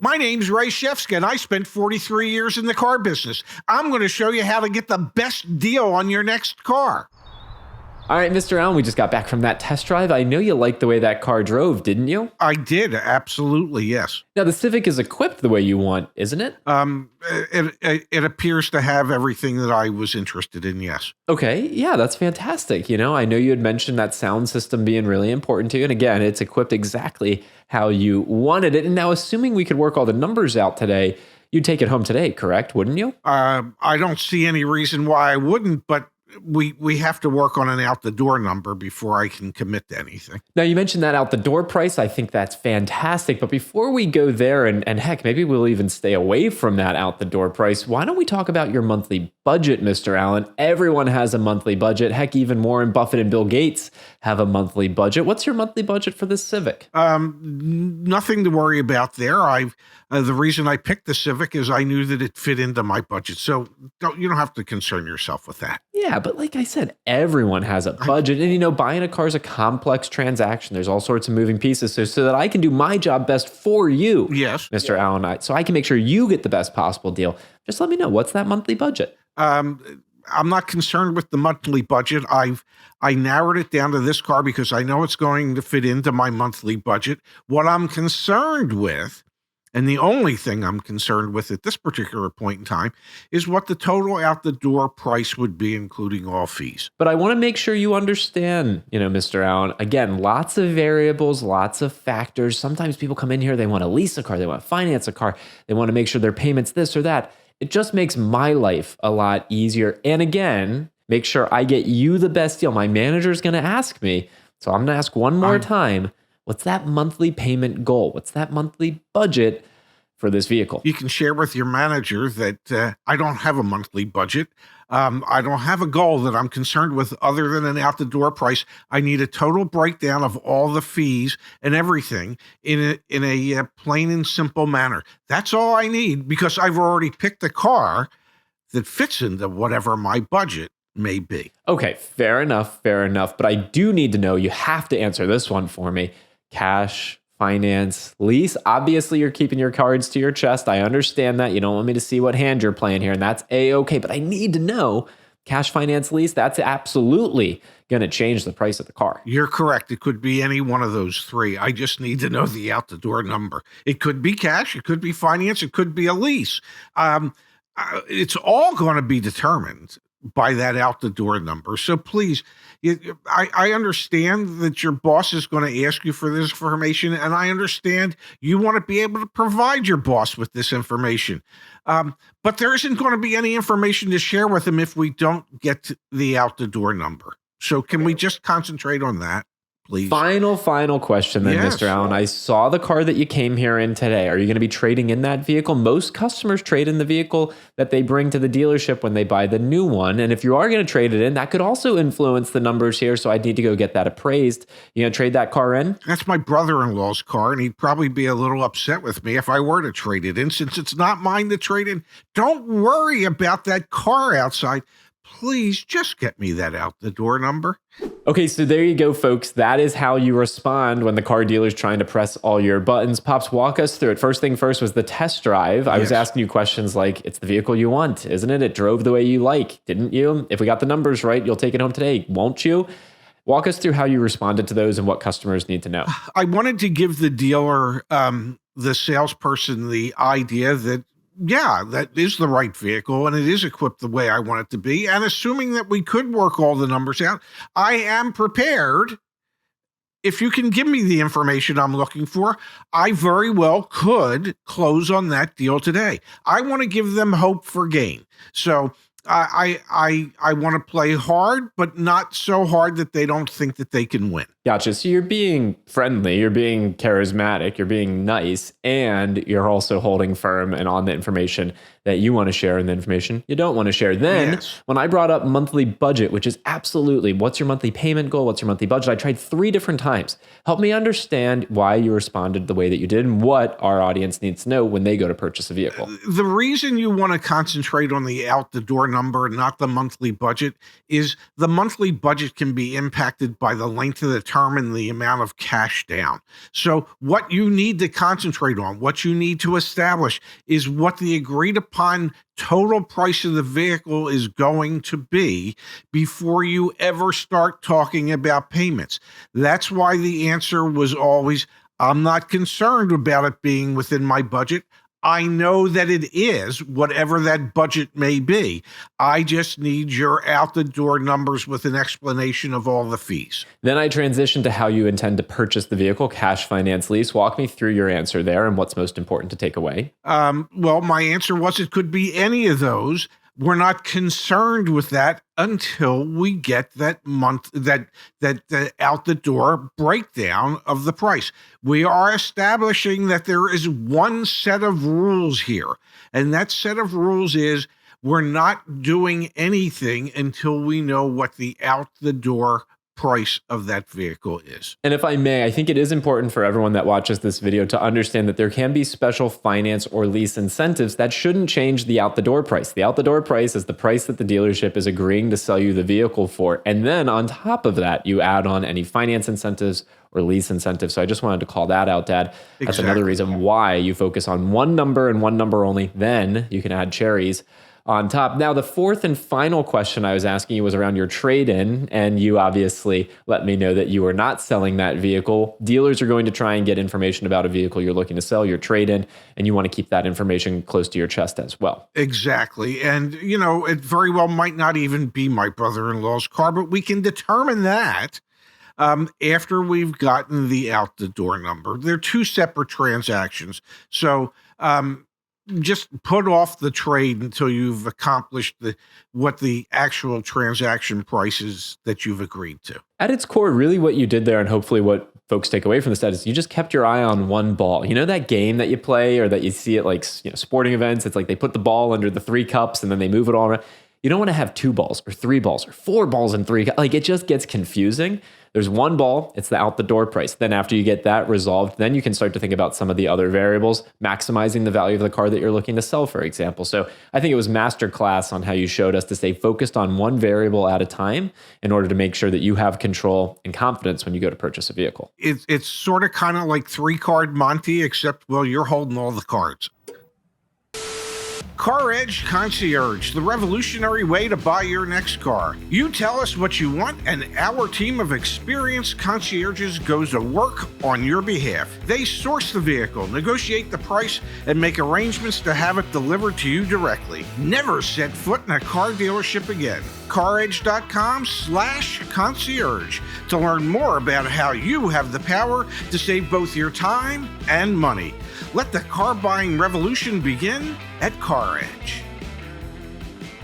My name's Ray Shefsky, and I spent 43 years in the car business. I'm going to show you how to get the best deal on your next car. All right, Mr. Allen, we just got back from that test drive. I know you liked the way that car drove, didn't you? I did, absolutely, yes. Now, the Civic is equipped the way you want, isn't it? It appears to have everything that I was interested in, yes. Okay, yeah, that's fantastic. I know you had mentioned that sound system being really important to you. And again, it's equipped exactly how you wanted it. And now, assuming we could work all the numbers out today, you'd take it home today, correct? Wouldn't you? I don't see any reason why I wouldn't, but we have to work on an out-the-door number before I can commit to anything. Now, you mentioned that out-the-door price. I think that's fantastic. But before we go there, and heck, maybe we'll even stay away from that out-the-door price, why don't we talk about your monthly budget, Mr. Allen? Everyone has a monthly budget. Heck, even Warren Buffett and Bill Gates have a monthly budget. What's your monthly budget for this Civic? Nothing to worry about there. The reason I picked the Civic is I knew that it fit into my budget. So you don't have to concern yourself with that. Yeah, but like I said, everyone has a budget. And, buying a car is a complex transaction. There's all sorts of moving pieces. So that I can do my job best for you, yes, Mr. Allen, so I can make sure you get the best possible deal. Just let me know, what's that monthly budget? I'm not concerned with the monthly budget. I narrowed it down to this car because I know it's going to fit into my monthly budget. What I'm concerned with, and the only thing I'm concerned with at this particular point in time, is what the total out-the-door price would be, including all fees. But I want to make sure you understand, Mr. Allen, again, lots of variables, lots of factors. Sometimes people come in here, they want to lease a car, they want to finance a car, they want to make sure their payment's this or that. It just makes my life a lot easier. And again, make sure I get you the best deal. My manager's going to ask me, so I'm going to ask one more time, what's that monthly payment goal? What's that monthly budget for this vehicle? You can share with your manager that I don't have a monthly budget. I don't have a goal that I'm concerned with other than an out-the-door price. I need a total breakdown of all the fees and everything in a plain and simple manner. That's all I need because I've already picked a car that fits into whatever my budget may be. Okay, fair enough. But I do need to know, you have to answer this one for me. Cash, finance, lease. Obviously, you're keeping your cards to your chest. I understand that. You don't want me to see what hand you're playing here, and that's A-okay. But I need to know, cash, finance, lease, that's absolutely going to change the price of the car. You're correct. It could be any one of those three. I just need to know the out-the-door number. It could be cash. It could be finance. It could be a lease. It's all going to be determined by that out-the-door number. So please, I understand that your boss is going to ask you for this information, and I understand you want to be able to provide your boss with this information. But there isn't going to be any information to share with him if we don't get the out-the-door number. So can we just concentrate on that, please? Final question then, yes. Mr. Allen. I saw the car that you came here in today. Are you going to be trading in that vehicle? Most customers trade in the vehicle that they bring to the dealership when they buy the new one. And if you are going to trade it in, that could also influence the numbers here. So I'd need to go get that appraised. You going to trade that car in? That's my brother-in-law's car, and he'd probably be a little upset with me if I were to trade it in. Since it's not mine to trade in, don't worry about that car outside. Please just get me that out-the-door number. Okay, so there you go, folks. That is how you respond when the car dealer's trying to press all your buttons. Pops, walk us through it. First thing first was the test drive. I was asking you questions like, it's the vehicle you want, isn't it? It drove the way you like, didn't you? If we got the numbers right, you'll take it home today, won't you? Walk us through how you responded to those and what customers need to know. I wanted to give the dealer, the salesperson, the idea that, yeah, that is the right vehicle and it is equipped the way I want it to be. And assuming that we could work all the numbers out, I am prepared. If you can give me the information I'm looking for, I very well could close on that deal today. I want to give them hope for gain. So I want to play hard, but not so hard that they don't think that they can win. Gotcha. So you're being friendly, you're being charismatic, you're being nice, and you're also holding firm and on the information that you want to share and the information you don't want to share. Then when I brought up monthly budget, which is absolutely, what's your monthly payment goal? What's your monthly budget? I tried 3 different times. Help me understand why you responded the way that you did and what our audience needs to know when they go to purchase a vehicle. The reason you want to concentrate on the out-the-door number, not the monthly budget, is the monthly budget can be impacted by the length of the term determine the amount of cash down. So what you need to concentrate on, what you need to establish is what the agreed upon total price of the vehicle is going to be before you ever start talking about payments. That's why the answer was always, I'm not concerned about it being within my budget. I know that it is, whatever that budget may be. I just need your out the door numbers with an explanation of all the fees. Then I transition to how you intend to purchase the vehicle, cash, finance, lease. Walk me through your answer there and what's most important to take away. Well, my answer was it could be any of those. We're not concerned with that until we get that out the door breakdown of the price. We are establishing that there is one set of rules here, and that set of rules is we're not doing anything until we know what the out the door price of that vehicle is. And if I may, I think it is important for everyone that watches this video to understand that there can be special finance or lease incentives that shouldn't change the out the door price. The out the door price is the price that the dealership is agreeing to sell you the vehicle for. And then on top of that, you add on any finance incentives or lease incentives. So I just wanted to call that out, Dad. That's another reason why you focus on one number and one number only. Then you can add cherries on top. Now, the fourth and final question I was asking you was around your trade-in, and you obviously let me know that you are not selling that vehicle. Dealers are going to try and get information about a vehicle you're looking to sell, your trade-in, and you want to keep that information close to your chest as well. Exactly. And, it very well might not even be my brother-in-law's car, but we can determine that after we've gotten the out the door number. They're two separate transactions. So, just put off the trade until you've accomplished what the actual transaction price is that you've agreed to. At its core, really what you did there, and hopefully what folks take away from this, is you just kept your eye on one ball. You know that game that you play or that you see at sporting events? It's like they put the ball under the 3 cups and then they move it all around. You don't want to have 2 balls or 3 balls or 4 balls and 3 cups. It just gets confusing. There's one ball, it's the out the door price. Then after you get that resolved, then you can start to think about some of the other variables, maximizing the value of the car that you're looking to sell, for example. So I think it was masterclass on how you showed us to stay focused on one variable at a time in order to make sure that you have control and confidence when you go to purchase a vehicle. It's sort of kind of like 3-card Monty, except, well, you're holding all the cards. CarEdge Concierge, the revolutionary way to buy your next car. You tell us what you want, and our team of experienced concierges goes to work on your behalf. They source the vehicle, negotiate the price, and make arrangements to have it delivered to you directly. Never set foot in a car dealership again. CarEdge.com/concierge to learn more about how you have the power to save both your time and money. Let the car buying revolution begin at CarEdge.